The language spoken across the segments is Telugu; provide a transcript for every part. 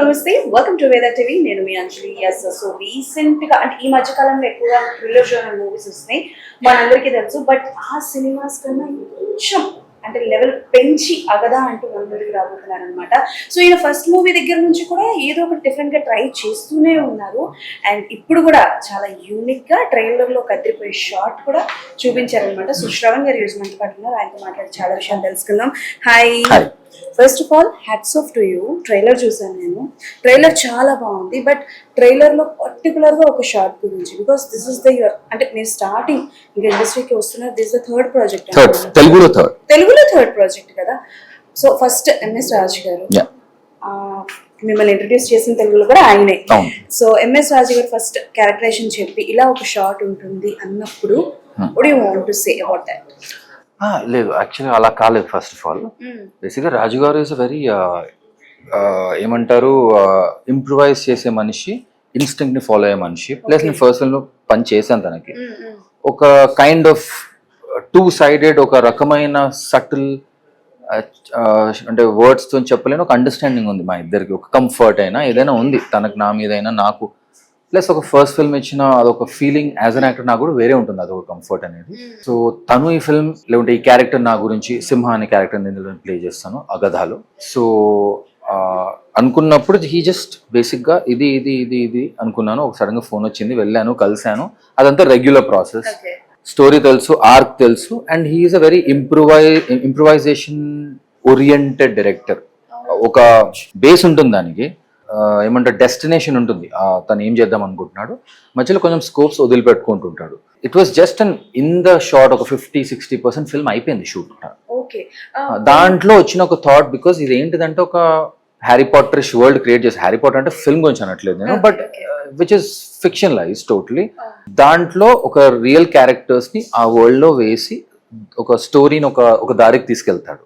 నమస్తే, వెల్కమ్ టు వేదా టీవీ. నేను మీ అంజలి. ఎస్, సో రీసెంట్ గా అంటే ఈ మధ్య కాలంలో ఎక్కువగా థ్రిల్లర్ జోనర్ మూవీస్ వస్తున్నాయి, మనందరికీ తెలుసు. బట్ ఆ సినిమాస్ కన్నా కొంచెం అంటే లెవెల్ పెంచి అగదా అంటూ మన ముందుకు రాబోతున్నారు అనమాట. సో ఈయన ఫస్ట్ మూవీ దగ్గర నుంచి కూడా ఏదో ఒక డిఫరెంట్ గా ట్రై చేస్తూనే ఉన్నారు. అండ్ ఇప్పుడు కూడా చాలా యూనిక్ గా ట్రైలర్ లో కదిరిపోయే షార్ట్ కూడా చూపించారనమాట. సో శ్రవణ్ గారు యూజ్ మనతో పాటు ఉన్నారు, ఆయనతో మాట్లాడి చాలా విషయాలు తెలుసుకుందాం. Hi. First of all hats off to you. Trailer చూసాను నేను, ట్రైలర్ చాలా బాగుంది. బట్ ట్రైలర్ లో పర్టికులర్ గా ఒక షార్ట్ గురించి, because this is the year అంటే నేను స్టార్టింగ్ ఇంకా ఇండస్ట్రీకి వస్తున్నారు, దిస్ ద థర్డ్ ప్రాజెక్ట్, తెలుగులో థర్డ్ ప్రాజెక్ట్ కదా. సో ఫస్ట్ ఎంఎస్ రాజ్ గారు మిమ్మల్ని ఇంట్రడ్యూస్ చేసిన తెలుగులో కూడా ఆయనే. సో ఎంఎస్ రాజు గారు ఫస్ట్ క్యారెక్టరైజేషన్ చెప్పి ఇలా ఒక షార్ట్ ఉంటుంది అన్నప్పుడు what do you want to say about that? లేదు, యాక్చువల్లీ అలా కాలేదు. ఫస్ట్ ఆఫ్ ఆల్ బేసిక్గా రాజు గారు ఇస్ వెరీ ఏమంటారు, ఇంప్రూవైజ్ చేసే మనిషి, ఇన్స్టింక్ట్ ని ఫాలో అయ్యే మనిషి. ప్లస్ నేను ఫస్ట్ ఫిల్మ్ లో పని చేశాను తనకి. ఒక కైండ్ ఆఫ్ టూ సైడెడ్, ఒక రకమైన సటిల్ అంటే వర్డ్స్ తో చెప్పలేని ఒక అండర్స్టాండింగ్ ఉంది మా ఇద్దరికి. ఒక కంఫర్ట్ అయినా ఏదైనా ఉంది తనకు నా మీద అయినా నాకు. ప్లస్ ఒక ఫస్ట్ ఫిల్మ్ ఇచ్చిన అదొక ఫీలింగ్ యాజ్ అన్ యాక్టర్ నాకు కూడా వేరే ఉంటుంది, అదొక కంఫర్ట్ అనేది. సో తను ఈ ఫిల్మ్ లేకుంటే ఈ క్యారెక్టర్ నా గురించి, సింహ అనే క్యారెక్టర్ నేను ప్లే చేస్తాను అగధాలో. సో అనుకున్నప్పుడు హీ జస్ట్ బేసిక్గా ఇది ఇది ఇది ఇది అనుకున్నాను. ఒక సడన్గా ఫోన్ వచ్చింది, వెళ్ళాను, కలిశాను. అదంతా రెగ్యులర్ ప్రాసెస్. స్టోరీ తెలుసు, ఆర్క్ తెలుసు, and he is a very improvisation oriented director. ఒక బేస్ ఉంటుంది దానికి, ఏమంటారు డెస్టినేషన్ ఉంటుంది, తను ఏం చేద్దాం అనుకుంటున్నాడు, మధ్యలో కొంచెం స్కోప్స్ వదిలిపెట్టుకుంటుంటాడు. It was just an in the short ఒక 50-60% ఫిల్మ్ అయిపోయింది షూట్. దాంట్లో వచ్చిన ఒక థాట్, బికాస్ ఇది ఏంటిదంటే ఒక హ్యారీ పాటరిష్ వరల్డ్ క్రియేట్ చేసి, హ్యారీ పాటర్ అంటే ఫిల్మ్ గురించి అనట్లేదు నేను, but which is fictionalise totally. దాంట్లో ఒక రియల్ క్యారెక్టర్స్ ని ఆ వరల్డ్ లో వేసి ఒక స్టోరీని ఒక దారికి తీసుకెళ్తాడు.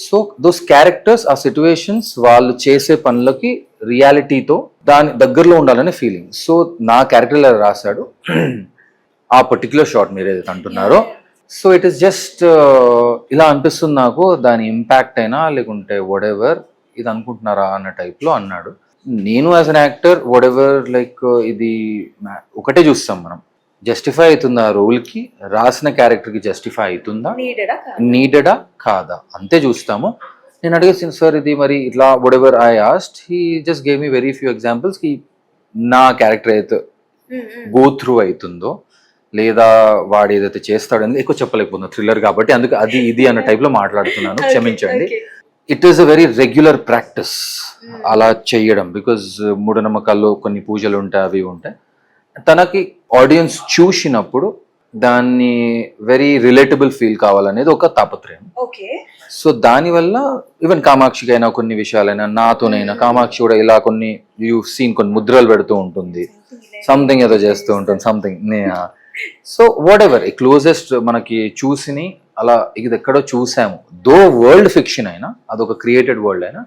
సో దోస్ క్యారెక్టర్స్, ఆ సిచ్యువేషన్స్, వాళ్ళు చేసే పనులకి రియాలిటీతో దాని దగ్గరలో ఉండాలనే ఫీలింగ్. సో నా క్యారెక్టర్ ఇలా రాశాడు ఆ పర్టిక్యులర్ షాట్ మీరు ఏదైతే అంటున్నారో. సో ఇట్ ఈస్ జస్ట్ ఇలా అనిపిస్తుంది నాకు, దాని ఇంపాక్ట్ అయినా లేకుంటే వాట్ ఎవర్ ఇది అనుకుంటున్నారా అన్న టైప్లో అన్నాడు. నేను as an actor what ever like ఇది ఒకటే చూస్తాం మనం, జస్టిఫై అవుతుందా రోల్ కి, రాసిన క్యారెక్టర్ కి జస్టిఫై అవుతుందా, నీడెడా కాదా, అంతే చూస్తాము. నేను అడిగేసాను సార్ ఇది మరి ఇట్లా what ever I asked, he just gave me very few examples కి నా క్యారెక్టర్ అయితే గో త్రూ అవుతుందో లేదా వాడు ఏదైతే చేస్తాడని ఎక్కువ చెప్పలేకపోతున్నా, థ్రిల్లర్ కాబట్టి అందుకు అది ఇది అన్న టైప్ లో మాట్లాడుతున్నాను, క్షమించండి. It is a very regular practice అలా చేయడం, బికాజ్ మూఢనమ్మకాల్లో కొన్ని పూజలు ఉంటాయి, అవి ఉంటాయి. తనకి ఆడియన్స్ చూసినప్పుడు దాన్ని వెరీ రిలేటబుల్ ఫీల్ కావాలనేది ఒక తాపత్రయం. సో దానివల్ల ఈవెన్ కామాక్షికి అయినా కొన్ని విషయాలైనా, నాతోనైనా, కామాక్షి కూడా ఇలా కొన్ని యూ సీన్ కొన్ని ముద్రలు పెడుతూ ఉంటుంది, సంథింగ్ ఏదో చేస్తూ ఉంటుంది, something. So what ever closest మనకి చూసిని అలా ఇది ఎక్కడో చూసాము, దో వరల్డ్ ఫిక్షన్ అయినా, అదొక క్రియేటెడ్ వరల్డ్ అయినా,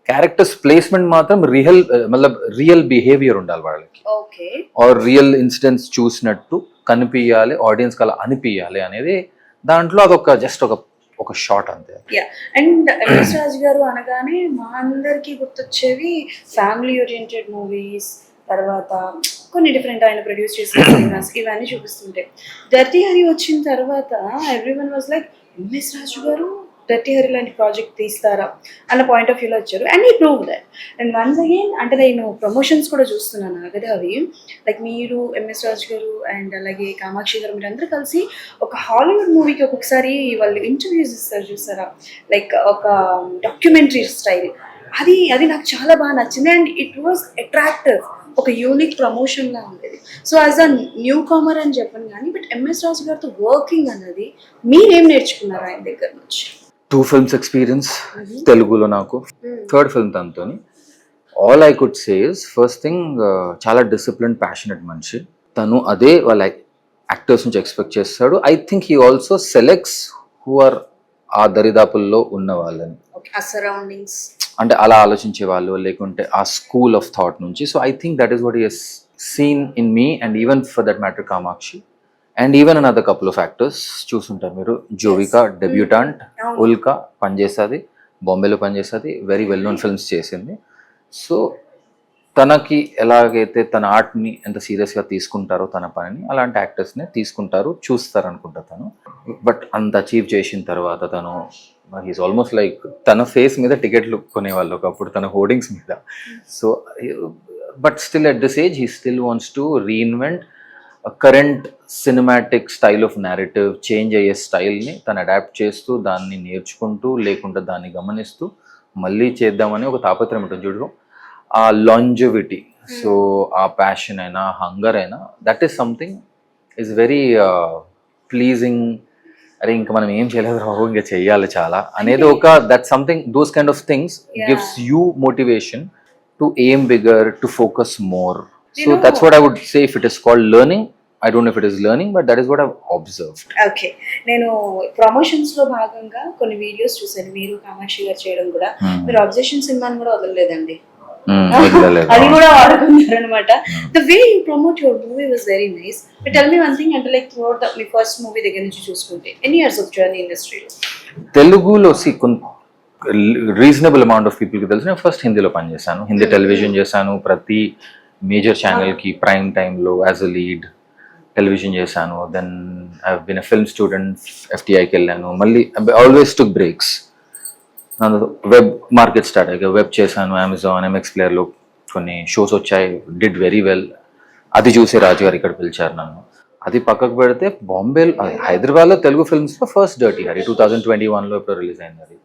క్యారెక్టర్స్ ప్లేస్మెంట్ మాత్రం రియల్ బిహేవియర్ ఉండాలి వాళ్ళకి, ఆర్ రియల్ ఇన్సిడెంట్స్ చూసినట్టు కనిపించాలి, ఆడియన్స్ కి అలా అనిపించాలి అనేది దాంట్లో అదొక జస్ట్ ఒక షార్ట్ అంతే. అండ్ ఎంఎస్ రాజు గారు అనగానే మా అందరికి గుర్తొచ్చేవి ఫ్యామిలీ ఓరియంటెడ్ మూవీస్, తర్వాత కొన్ని డిఫరెంట్ ఆయన ప్రొడ్యూస్ చేసిన సినిమాస్ ఇవన్నీ చూపిస్తుంటే, డర్టీ హరి వచ్చిన తర్వాత everyone was like MS Raju గారు డర్టీ హరి లాంటి ప్రాజెక్ట్ తీస్తారా అన్న పాయింట్ ఆఫ్ వ్యూలో వచ్చారు. అండ్ ఈ prove that. And once again అంటే నేను ప్రమోషన్స్ కూడా చూస్తున్నాను కదా, అవి లైక్ మీరు, ఎంఎస్ రాజు గారు అండ్ అలాగే కామాక్షి గారు, మీరు అందరూ కలిసి ఒక హాలీవుడ్ మూవీకి ఒక్కొక్కసారి వాళ్ళు ఇంటర్వ్యూస్ ఇస్తారు చూసారా, లైక్ ఒక డాక్యుమెంటరీ స్టైల్, అది నాకు చాలా బాగా నచ్చింది. అండ్ ఇట్ వాజ్ అట్రాక్టివ్, ఒక యూనిక్ ప్రమోషన్ లా ఉండేది. So as a new comer అని చెప్పను కానీ, బట్ ఎంఎస్ రాజు గారితో వర్కింగ్ అన్నది మీరేం నేర్చుకున్నారు ఆయన దగ్గర నుంచి? 2 films ఎక్స్పీరియన్స్ తెలుగులో నాకు, థర్డ్ ఫిల్మ్ తనతోని. All I could say is first thing, చాలా డిసిప్లిన్, ప్యాషనెట్ మనిషి తను. అదే వాళ్ళ యాక్టర్స్ నుంచి ఎక్స్పెక్ట్ చేస్తాడు. I think he also selects who are ఆ దరిదాపుల్లో ఉన్న వాళ్ళని, అంటే అలా ఆలోచించే వాళ్ళు, లేకుంటే ఆ స్కూల్ ఆఫ్ థాట్ నుంచి. So I think that is what he has scene in me, and even for that matter Kamakshi, and even another couple of actors చూసుంటారు మీరు. జోవికా డెబ్యూటాంట్, ఉల్కా పనిచేస్తుంది, బాంబేలో పనిచేస్తుంది, వెరీ వెల్ నోన్ ఫిల్మ్స్ చేసింది. సో తనకి ఎలాగైతే తన ఆర్ట్ని ఎంత సీరియస్గా తీసుకుంటారో తన పనిని, అలాంటి యాక్టర్స్ని తీసుకుంటారు, చూస్తారు అనుకుంటా తను. బట్ అంత అచీవ్ చేసిన తర్వాత తను హీస్ ఆల్మోస్ట్ లైక్ తన ఫేస్ మీద టికెట్లు కొనేవాళ్ళు ఒకప్పుడు తన హోర్డింగ్స్ మీద. So but still at this age he still wants to reinvent current cinematic style of narrative, change అయ్యే స్టైల్ని తను అడాప్ట్ చేస్తూ దాన్ని నేర్చుకుంటూ లేకుండా దాన్ని గమనిస్తూ మళ్ళీ చేద్దామని ఒక తాపత్రయం ఉంటుంది చూడడం. ఆ లాంజివిటీ, సో ఆ ప్యాషన్ అయినా హంగర్ అయినా, that is something is very pleasing. అరే ఇంకా మనం ఏం చేయలేదు రావు, ఇంకా చెయ్యాలి చాలా అనేది ఒక that something, those kind of things gives you motivation to aim bigger, to focus more. So that's what I would say. If it is called learning, I don't know if it is learning, but that is what I've observed. Okay, నేను ప్రమోషన్స్ లో భాగంగా కొన్ని వీడియోస్ చూసాను, మీరు కామాక్షి గారు చేయడం కూడా. మీరు అబ్జెక్షన్ సినిమాని కూడా వదలలేదండి, అది కూడా వాడుకున్నారు అనమాట. The way you promote your movie was very nice. But tell me one thing, అంటే లైక్ త్రూఅవుట్ మీ ఫస్ట్ మూవీ దగ్గర నుంచి చూసుకుంటే ఎన్ని ఇయర్స్ ఆఫ్ జర్నీ ఇండస్ట్రీలో? తెలుగులో రీజనబుల్ అమౌంట్ ఆఫ్ పీపుల్కి తెలుసు. నేను ఫస్ట్ హిందీలో పనిచేశాను, హిందీ టెలివిజన్ చేశాను, ప్రతి మేజర్ ఛానల్కి ప్రైమ్ టైంలో యాజ్ అ లీడ్ టెలివిజన్ చేశాను. Then I have been a film student, ఎఫ్టీఐకి వెళ్ళాను. మళ్ళీ always took breaks. Web market start అయ్యాక వెబ్ చేశాను, అమెజాన్, ఎంఎక్స్ ప్లేయర్లో కొన్ని షోస్ వచ్చాయి, డిడ్ వెరీ వెల్. అది చూసి రాజు గారు ఇక్కడ పిలిచారు నన్ను. అది పక్కకు పెడితే బాంబే, హైదరాబాద్లో తెలుగు ఫిల్మ్స్లో ఫస్ట్ డర్టీ హరి 2021లో ఎప్పుడు రిలీజ్ అయింది అది.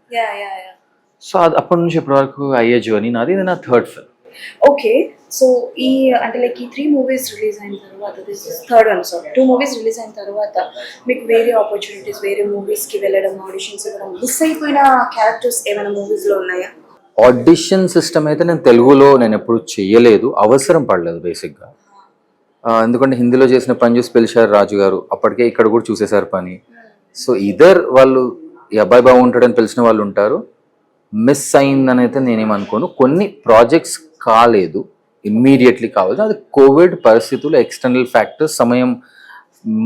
సో అది అప్పటి నుంచి ఇప్పటి వరకు అయ్యే జర్నీ నాది. ఇది నా థర్డ్ ఫిల్మ్. ఓకే, సో ఈ అంటే లైక్ ఈ 3 మూవీస్ రిలీజ్ అయిన తర్వాత, this is third one, sorry 2 movies release అయిన తర్వాత మీకు వేరే ఆపర్చునిటీస్, వేరే మూవీస్కి వెళ్ళడం, ఆడిషన్స్ ఇవ్వడం, మిస్ అయిపోయిన క్యారెక్టర్స్ ఏమైనా మూవీస్లో ఉన్నాయా? ఆడిషన్ సిస్టమ్ అయితే నేను తెలుగులో నేను ఎప్పుడు చేయలేదు, అవసరం పడలేదు బేసిక్గా. ఎందుకంటే హిందీలో చేసిన పని చూసి పిలిచారు రాజు గారు, అప్పటికే ఇక్కడ కూడా చూసేసారు పని. సో ఇదర్ వాళ్ళు ఈ అబ్బాయి బాగుంటాడని పిలిచిన వాళ్ళు ఉంటారు, మిస్ అయిందని అయితే నేనేమనుకోను. కొన్ని ప్రాజెక్ట్స్ కాలేదు, ఇమ్మీడియట్లీ కావాలి, అది కోవిడ్ పరిస్థితులు, ఎక్స్టర్నల్ ఫ్యాక్టర్స్, సమయం,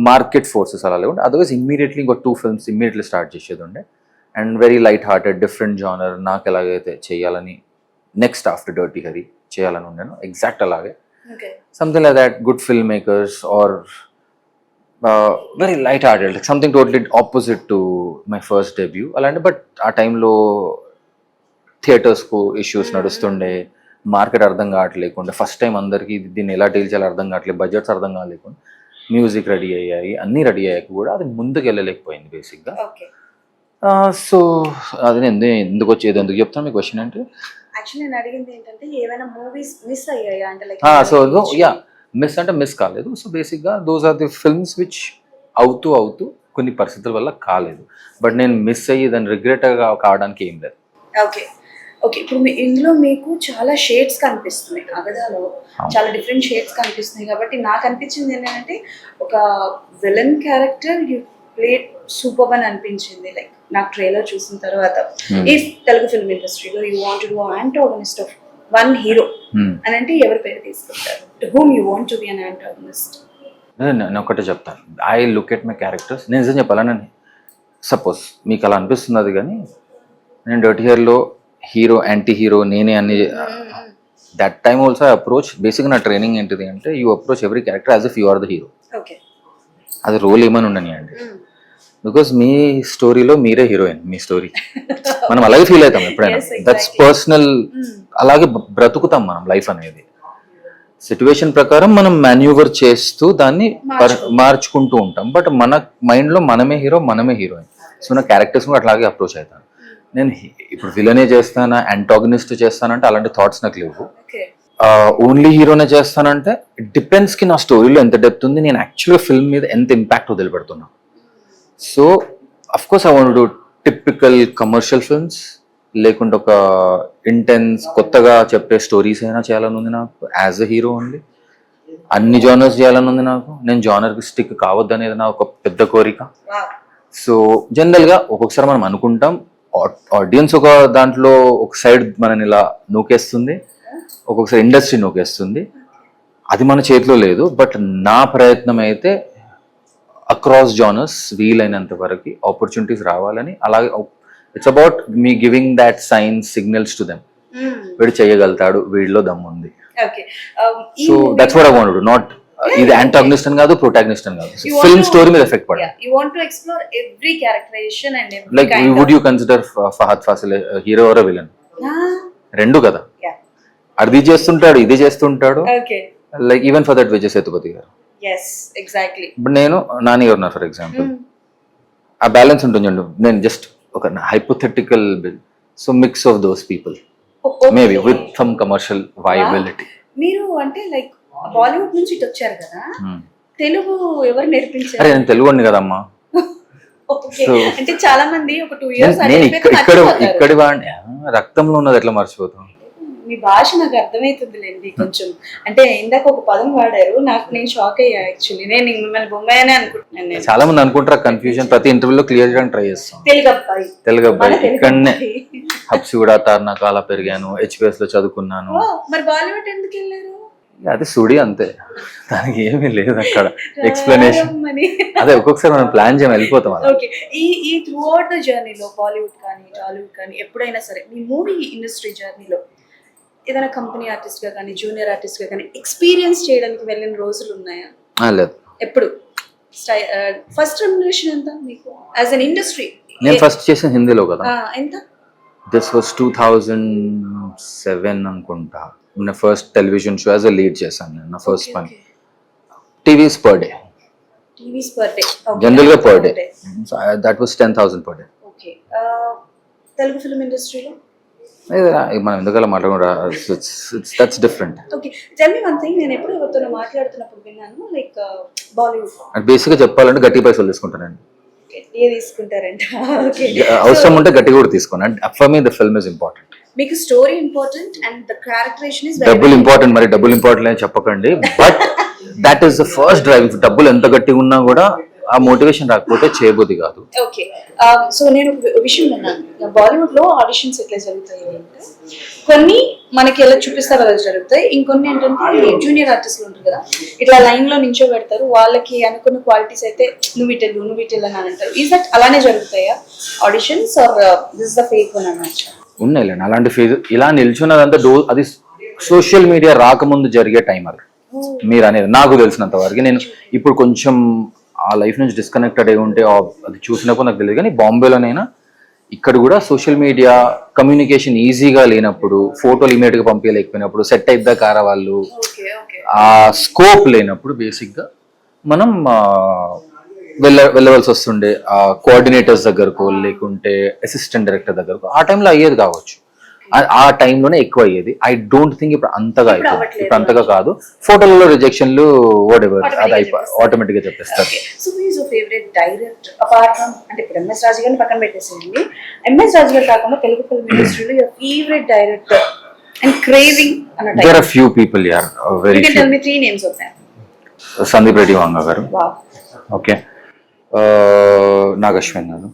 మార్కెట్ ఫోర్సెస్ అలా లేకుండా. అదర్వైజ్ ఇమ్మీడియట్లీ ఇంకో 2 ఫిల్మ్స్ ఇమ్మీడియట్లీ స్టార్ట్ చేసేది ఉండే. And very light hearted, different genre, నాకు ఎలాగైతే చేయాలని నెక్స్ట్ ఆఫ్టర్ డర్టీ హరి చేయాలని ఉండేను, ఎగ్జాక్ట్ అలాగే. Something like that, good film makers are very light hearted, something totally opposite to my first debut అలాంటి. బట్ ఆ టైంలో థియేటర్స్కు ఇష్యూస్ నడుస్తుండే, మార్కెట్ అర్థం కావట్లేకుండా, ఫస్ట్ టైం అందరికీ దీన్ని ఎలా డీల్ చేయాలో అర్థం కావట్లేదు, బడ్జెట్స్ అర్థం కాలేకుండా, మ్యూజిక్ రెడీ అయ్యాయి, అన్నీ రెడీ అయ్యాక కూడా అది ముందుకు వెళ్ళలేకపోయింది బేసిక్గా. సో అది నేను ఎందుకు వచ్చేది, ఎందుకు చెప్తాను మీ క్వశ్చన్ అంటే, యాక్చువల్లీ నేను అడిగింది ఏంటంటే ఏమైనా మూవీస్ మిస్ అయ్యాయా అంటే లైక్. సో యా, మిస్ అంటే మిస్ కాలేదు. సో బేసిక్గా those are the films which అవుతూ కొన్ని పరిస్థితుల వల్ల కాలేదు. బట్ నేను మిస్ అయ్యి దాన్ని రిగ్రెట్గా కావడానికి ఏం లేదు. ఓకే ఓకే, ఇప్పుడు ఇందులో మీకు చాలా షేడ్స్ కనిపిస్తున్నాయి, అగదాలో చాలా డిఫరెంట్ షేడ్స్ కనిపిస్తున్నాయి. కాబట్టి నాకు అనిపించింది ఏంటంటే ఒక villain character you played super అని అనిపించింది. లైక్ నాకు ట్రైలర్ చూసిన తర్వాత, ఈ తెలుగు ఫిల్మ్ ఇండస్ట్రీలో you want to do antagonist of one hero అని అంటే ఎవరి పేరు తీసుకుంటారు? To whom you want to be an antagonist? నేను ఒకటే చెప్తాను, I look at my characters. నేను నిజం చెప్పాలా, నేను సపోజ్ మీకు అలా అనిపిస్తున్నది కానీ నేను డర్టీ హీరోలో హీరో, యాంటీ హీరో నేనే అన్ని. దట్ టైమ్ ఆల్సో అప్రోచ్, బేసిక్గా నా ట్రైనింగ్ ఏంటిది అంటే you approach every character as if you are the hero. అది రోల్ ఏమని ఉండని అండి, బికాస్ మీ స్టోరీలో మీరే హీరోయిన్, మీ స్టోరీ. మనం అలాగే ఫీల్ అవుతాం ఎప్పుడైనా, దట్స్ పర్సనల్. అలాగే బ్రతుకుతాం మనం లైఫ్ అనేది. సిచ్యువేషన్ ప్రకారం మనం మాన్యూవర్ చేస్తూ దాన్ని మార్చుకుంటూ ఉంటాం. బట్ మన మైండ్లో మనమే హీరో, మనమే హీరోయిన్. సో నా క్యారెక్టర్స్ కూడా అట్లాగే అప్రోచ్ అవుతాను. నేను ఇప్పుడు విలనే చేస్తానా, యాంటాగనిస్ట్ చేస్తానంటే అలాంటి థాట్స్ నాకు లేవు. ఓన్లీ హీరోనే చేస్తానంటే ఇట్ డిపెండ్స్కి నా స్టోరీలో ఎంత డెప్త్ ఉంది, నేను యాక్చువల్గా ఫిల్మ్ మీద ఎంత ఇంపాక్ట్ వదిలిపెడుతున్నా. So of course I want do typical commercial films, లేకుంటే ఒక ఇంటెన్స్ కొత్తగా చెప్పే స్టోరీస్ అయినా చేయాలని ఉంది నాకు యాజ్ అ హీరో ఓన్లీ. అన్ని జానర్స్ చేయాలని ఉంది నాకు. నేను జానర్కి స్టిక్ కావద్దు అనేది నా ఒక పెద్ద కోరిక. సో జనరల్గా ఒక్కొక్కసారి మనం అనుకుంటాం, ఆడియన్స్ ఒక దాంట్లో ఒక సైడ్ మనని ఇలా నూకేస్తుంది, ఒక్కొక్కసారి ఇండస్ట్రీ నూకేస్తుంది. అది మన చేతిలో లేదు. బట్ నా ప్రయత్నం అయితే అక్రాస్ జానర్స్ వీలైనంత వరకు ఆపర్చునిటీస్ రావాలని. అలాగే it's about me giving that signs signals to them, వీడు చేయగలుగుతాడు, వీడిలో దమ్ముంది. Okay so that's what I want to do. Not ఇది యాంటాగనిస్ట్ అని కాదు, ప్రొటాగనిస్ట్ అని కాదు, ఫిల్మ్ స్టోరీ మీద ఎఫెక్ట్ పడాలి. You want to explore every characterization and every like would you consider Fahadh Faasil hero or villain? రెండు కదా, అది చేస్తుంటాడు ఇది చేస్తుంటాడు. Okay like even for that Vijay Sethupathi garu. yes exactly ఇప్పుడు నేను నాని గారు ఫర్ ఎగ్జాంపుల్, ఆ బ్యాలెన్స్ ఉంటుంది చూడండి. నేను జస్ట్ ఒక hypothetical bill, so mix of those people maybe with some commercial viability. మీరు అంటే లైక్ బాలీవుడ్ నుంచి ఇటు వచ్చారు కదా, తెలుగు ఎవరు నేర్పించారు? అరే నేను తెలుగు అండి కదమ్మా. Okay. అంటే చాలా మంది ఒక 2 years నేను ఇక్కడి వాడిని, రక్తంలో ఉన్నది ఎట్లా మర్చిపోతాం? మీ భాష నాకు అర్థమవుతుందిలేండి కొంచెం. అంటే ఇందాక ఒక పదం వాడారు, నేను షాక్ అయ్యా యాక్చువల్లీ. నేను మిమ్మల్ని బొమ్మాయి అని అనుకుంటున్నాను. నేను చాలా మంది అనుకుంటారు కన్ఫ్యూజన్, ప్రతి ఇంటర్వ్యూలో క్లియర్ చేయడానికి ట్రై చేస్తాం. తెలుగు అబ్బాయి ఇక్కడనే హబ్సిగూడ తార్నాకాల పెరిగాను, హెచ్పిఎస్ లో చదువుకున్నాను. మరి బాలీవుడ్ ఎందుకు వెళ్ళారు? అది సుడి అంతే, దానికి ఏమీ లేదు అక్కడ ఎక్స్ప్లెనేషన్. అదే ఒక్కొక్కసారి మనం ప్లాన్ చేయడం వెళ్ళిపోతాం. ఓకే, ఈ త్రూ అవుట్ ద జర్నీలో బాలీవుడ్ కానీ టాలీవుడ్ కానీ ఎప్పుడైనా సరే మీ మూవీ ఇండస్ట్రీ జర్నీలో ఏదైనా కంపెనీ ఆర్టిస్ట్ గా కానీ జూనియర్ ఆర్టిస్ట్ గా కానీ ఎక్స్పీరియన్స్ చేయడానికి వెళ్ళిన రోజులు ఉన్నాయా? లేదు. ఎప్పుడు? ఫస్ట్ రెమ్యునరేషన్ ఎంత మీకు యాజ్ అన్ ఇండస్ట్రీ? నేను ఫస్ట్ చేసిన హిందీలో కదా. ఎంత? దిస్ వాస్ 2007 అనుకుంటా. నా first television show as a lead చేశాను నేను. నా ఫస్ట్ పని TVs per day. TVs per day general గా per day. That was 10,000 per day. Okay, Telugu film ఇండస్ట్రీలో మనం ఎందుకలా మాట్లాడుకుంటా, that's different. Okay, tell me one thing. నేను ఎప్పుడు ఎవరితో మాట్లాడుతున్నప్పుడు విన్నాను, లైక్ బాలీవుడ్ బేసిక్ గా చెప్పాలంటే గట్టి పైసలు తీసుకుంటానండి. తీసుకుంటారంట. ఓకే, అవసరం ఉంటే గట్టి కూడా తీసుకోండి. For me the film is important. మీకు story important and the characterization is డబ్బులు ఇంపార్టెంట్. మరి డబ్బులు ఇంపార్టెంట్ అని చెప్పకండి, but that is the first drive. డబ్బులు ఎంత గట్టిగా ఉన్నా కూడా ఆ మోటివేషన్ రాకపోతే చేయబోది కాదు. ఓకే, సో నేను విషయం విన్నాను, బాలీవుడ్ లో ఆడిషన్స్ ఎట్లా జరుగుతాయి అంటే కొన్ని మనకి ఎలా చూపిస్తారు అలా జరుగుతాయి, ఇంకొన్ని ఏంటంటే జూనియర్ ఆర్టిస్టులు ఉంటారు కదా, ఇట్లా లైన్ లో నించో పెడతారు, వాళ్ళకి అనుకున్న క్వాలిటీస్ అయితే నువ్వు ఇటెల్ అని అంటారు. ఈజ్ దట్ అలానే జరుగుతాయా auditions are this the fake one అనొచ్చు? ఉన్నాయిలేండి అలాంటి ఫేజ్. ఇలా నిల్చున్నదంతా అది సోషల్ మీడియా రాకముందు జరిగే టైం. అది మీరు అనేది నాకు తెలిసినంత వరకు. నేను ఇప్పుడు కొంచెం ఆ లైఫ్ నుంచి డిస్కనెక్టెడ్ అయి ఉంటే అది చూసినప్పుడు నాకు తెలియదు, కానీ బాంబేలోనైనా ఇక్కడ కూడా సోషల్ మీడియా కమ్యూనికేషన్ ఈజీగా లేనప్పుడు, ఫోటోలు ఇమీడియట్ గా పంపించలేకపోయినప్పుడు, సెట్ అయిద్దా కారా వాళ్ళు, ఆ స్కోప్ లేనప్పుడు బేసిక్ గా మనం వెళ్ళవలసి వస్తుండే ఆ కోఆర్డినేటర్స్ దగ్గరకు, లేకుంటే అసిస్టెంట్ డైరెక్టర్ దగ్గరకు. ఆ టైంలో అయ్యేది కావచ్చు, ఆ టైంలోనే ఎక్కువ అయ్యేది. ఐ డోంట్ థింక్ ఇప్పుడు అంతగా అయిపోయింది. ఇప్పుడు అంతగా కాదు, ఫోటోలలో రిజెక్షన్లు వాటెవర్ అది ఆటోమేటిక్ గా చెప్పేస్తారు. So who is your favourite director apart from, అంటే ఇప్పుడు ఎంఎస్ రాజు గారిని పక్కన పెట్టేసేయండి, ఎంఎస్ రాజు గారు కాకుండా తెలుగు ఫిల్మ్ ఇండస్ట్రీలో your favourite director and craving అన్న type? There are few people యార్, very few. Tell me 3 names of them. Sandeep Reddy Vanga garu, wow, okay, Nag Ashwin గారు,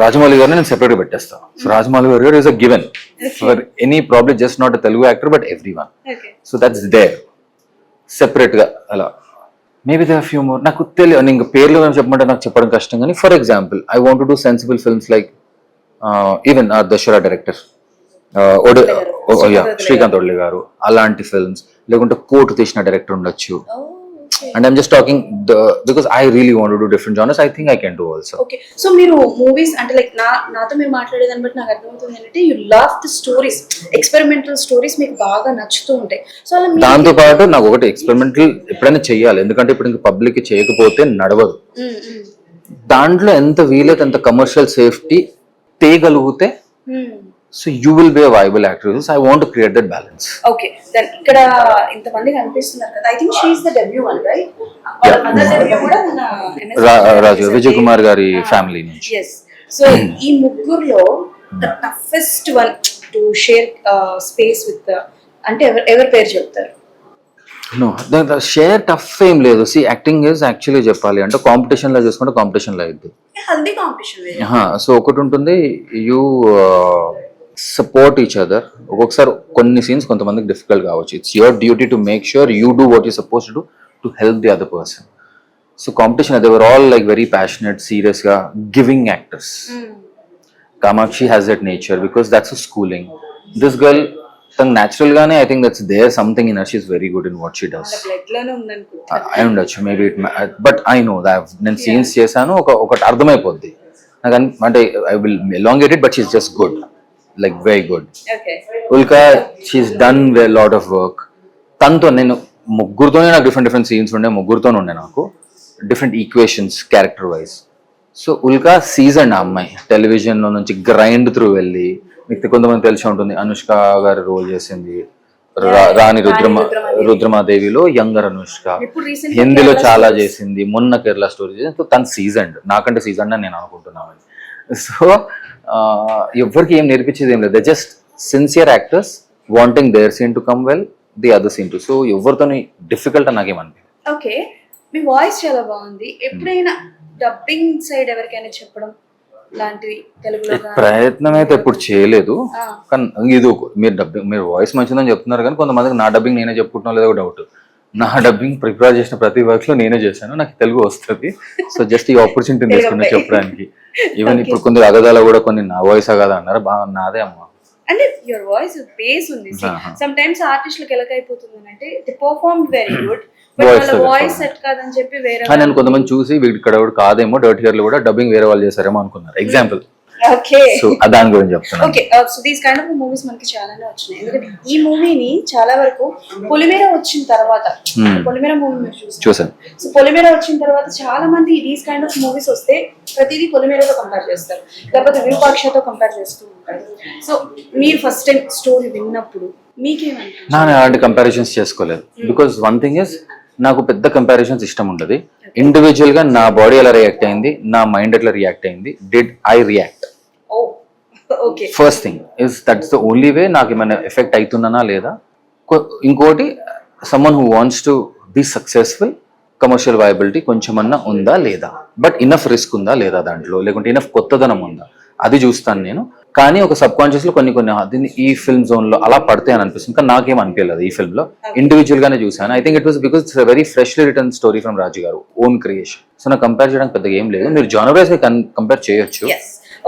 రాజమౌళి గారిని నేను సెపరేట్ గా పెట్టేస్తాను. So Rajamouli garu is a given for any problem, just not a Telugu actor but every one. So that's their separate గా. అలా maybe they are few more, నాకు తెలియదు. ఇంకా పేర్లు చెప్పమంటే నాకు చెప్పడం కష్టం, కానీ for example I want to do sensible films like even Dasara director Srikanth Odela garu, అలాంటి ఫిల్మ్స్. లేకుంటే కోర్టు తీసిన డైరెక్టర్ ఉండొచ్చు. And I'm just talking because I really want to do different genres. I think I can do also. Okay, so మీరు మూవీస్ అంటే లైక్ నాతో మీరు మాట్లాడేదాన్ని బట్టి నాకు అర్థమవుతుంది ఏంటంటే you love the stories, experimental stories మీకు బాగా నచ్చుతూ ఉంటాయి. సో అలా దాంతో పాటు నాకు ఒకటి ఎక్స్పెరిమెంటల్ ఎప్పుడైనా చెయ్యాలి, ఎందుకంటే ఇప్పుడు ఇంకా పబ్లిక్ చేయకపోతే నడవదు. దాంట్లో ఎంత వీలైతే అంత కమర్షియల్ సేఫ్టీ తేగలిగితే, so you will be a viable actress. I want to create that balance. Okay, then ఇక్కడ ఇంతమంది కనిపిస్తున్నారు కదా, I think she is the debut one, right? Mother debut కూడా మన రాజు విజయ్ కుమార్ గారి ఫ్యామిలీ నుంచి. yes, సో ఈ ముగ్గురులో the toughest one to share space with అంటే ఎవరి పేరు చెప్తారు? నో, షేర్ టఫ్ ఏం లేదు. సి యాక్టింగ్ ఇస్ యాక్చువల్లీ చెప్పాలి అంటే కాంపిటీషన్ లో చూసుకుంటే కాంపిటీషన్ లో అయింది. Healthy competition. సో ఒకటి ఉంటుంది, యూ సపోర్ట్ ఈచ్ అదర్. ఒక్కొక్కసారి కొన్ని సీన్స్ కొంతమందికి డిఫికల్ట్ కావచ్చు. It's your duty to make sure you do what you suppose to to help the other person. So competition, they were all like very passionate, serious గా giving actors. Kamakshi has that nature because that's a schooling. This girl, తను న్యాచురల్ గానే I think that's there something in her, she is very good in what she does. Blood లోనే ఉందనుకుంటా. అయి ఉండొచ్చు maybe it, but I know that నేను సీన్స్ చేశాను, ఒకటి అర్థమైపోద్ది నాకు అంటే I will elongate it, but she's just good, like very good. Okay Ulka she's done a lot of work. తనతో నేను ముగ్గురుతోనే నాకు డిఫరెంట్ సీన్స్ ఉండే, ముగ్గురుతోనే ఉండే నాకు different equations character wise. So Ulka season ఆ అమ్మాయి టెలివిజన్లో నుంచి గ్రైండ్ త్రూ వెళ్ళి, మీకు కొంతమంది తెలిసి ఉంటుంది అనుష్క గారి రోల్ చేసింది రాణి రుద్రమాదేవిలో యంగర్ అనుష్క, హిందీలో చాలా చేసింది, మొన్న కేరళ స్టోరీ చేసింది. తను సీజన్డ్, నాకంటే సీజన్డ్ అని నేను అనుకుంటున్నాను. సో ఎవరికి ఏం నేర్పించేది ఏం లేదు, they just sincere actors wanting their scene to come well, the other scene too. సో ఎవరితో డిఫికల్ట్ అని నాకేమనిపించింది. ఓకే, మీ వాయిస్ చాలా బాగుంది. ఎప్పుడైనా డబ్బింగ్ సైడ్ ఎవరికైనా చెప్పడం లాంటివి తెలుగులో ప్రయత్నం అయితే ఎప్పుడు చేయలేదు, కానీ ఇది మీరు వాయిస్ మంచిదని చెప్తున్నారు, కానీ కొంతమందికి నా డబ్బింగ్ నేనే చెప్పుకుంటున్నా లేదో డౌట్. నా డబ్బింగ్ ప్రిపేర్ చేసిన ప్రతి వర్క్ లో నేనే చేశాను, నాకు తెలుగు వస్తుంది. సో జస్ట్ ఈ ఆపర్చునిటీ తీసుకున్నా చెప్పడానికి. ఈవెన్ ఇప్పుడు కొన్ని అగదాలో కూడా కొన్ని నా వాయిస్ అగదా అన్నారు, బాగా నాదే అమ్మా. అంటే యువర్ వాయిస్ బేస్ ఉంది. సమ్ టైమ్స్ ఆర్టిస్టులకు ఎలాగైపోతుంది అంటే the perform very good, voice set కాదని చెప్పి వేరే. నేను కొంతమంది చూసి వీడి ఇక్కడ కాదేమో డర్టీ హెయిర్ లో కూడా డబ్బింగ్ వేరే వాళ్ళు చేశారేమో అనుకున్నారు. ఎగ్జాంపుల్ ఓకే, సో దాని గురించి చెప్తున్నాను. Okay, so these kind of movies మనకి చాలానే వచ్చినాయి. ఎందుకంటే ఈ మూవీని చాలా వరకు పొలిమేర వచ్చిన తర్వాత, పొలిమేర మూవీ మీరు చూసాను. సో పొలిమేర వచ్చిన తర్వాత చాలా మంది దీస్ కైండ్ ఆఫ్ మూవీస్ వస్తే ప్రతిదీ పొలిమేరతో కంపేర్ చేస్తారు, లేకపోతే విరూపాక్షతో కంపేర్ చేస్తూ ఉంటారు. సో మీరు ఫస్ట్ టైం స్టోరీ విన్నప్పుడు మీకేమంటారు? నా అలాంటి కంపారిజన్స్ చేసుకోలేదు. బికాస్ వన్ థింగ్ ఇస్, నాకు పెద్ద కంపారిజన్స్ ఇష్టం ఉండదు. ఇండివిజువల్ గా నా బాడీ ఎలా రియాక్ట్ అయింది, నా మైండ్ ఎట్లా రియాక్ట్ అయింది, did I react, first thing is that's the only way. నాకు ఏమైనా ఎఫెక్ట్ అవుతున్నానా లేదా. ఇంకోటి, someone who wants to be successful, commercial viability కొంచెమన్నా ఉందా లేదా, బట్ ఇనఫ్ రిస్క్ ఉందా లేదా దాంట్లో, లేకుంటే ఇనఫ్ కొత్తదనం ఉందా, అది చూస్తాను నేను. కానీ ఒక సబ్ కాన్షియస్ లో కొన్ని ఈ ఫిల్మ్ జోన్ లో అలా పడితే అని అనిపిస్తుంది, కానీ నాకేం అనిపించలేదు. ఈ ఫిల్మ్ లో ఇండివిజువల్ గానే చూసాను. I think it was because it's very freshly return story from Raju garu own creation. So నాకు కంపేర్ చేయడానికి పెద్దగా ఏం లేదు. మీరు జానర్ వైస్ కంపేర్ చేయొచ్చు.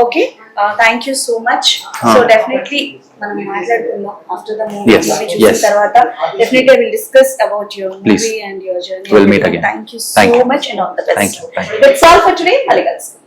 Okay, thank you so much. So definitely మనం మాట్లాడుకుందాం ఆఫ్టర్ ద మూవీ చూసిన తర్వాత. Definitely I will discuss about your movie and your journey. We'll meet again. Thank you so much and all the best. Thank you. That's all for today.